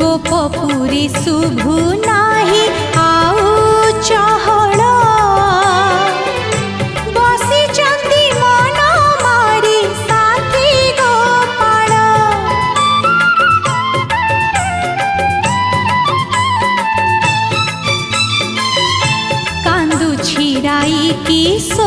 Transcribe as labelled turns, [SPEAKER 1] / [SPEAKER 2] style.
[SPEAKER 1] गोपपुरी शुभु नाही आउ चहल बसी चंदी मन मारी साथी गोपाल कांदु छिराई किशोर